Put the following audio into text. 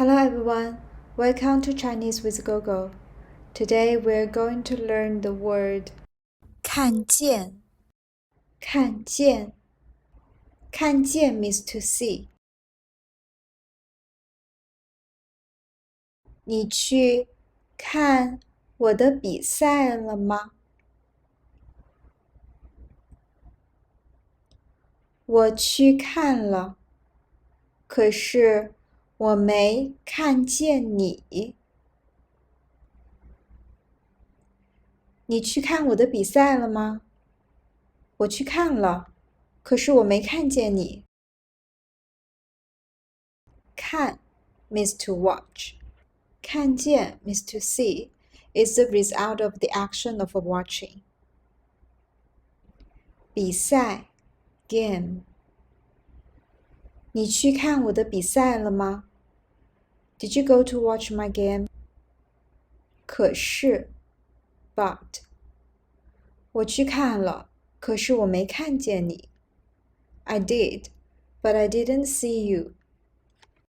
Hello everyone, welcome to Chinese with Gogo. Today we're going to learn the word 看见。看见，看见 means to see. 你去看我的比赛了吗？我去看了，可是我没看见你。你去看我的比赛了吗？我去看了，可是我没看见你。看 means to watch. 看见 means to see. Is the result of the action of watching. 比赛 game. 你去看我的比赛了吗？ Did you go to watch my game? 可是 but. 我去看了，可是我没看见你。I did, but I didn't see you.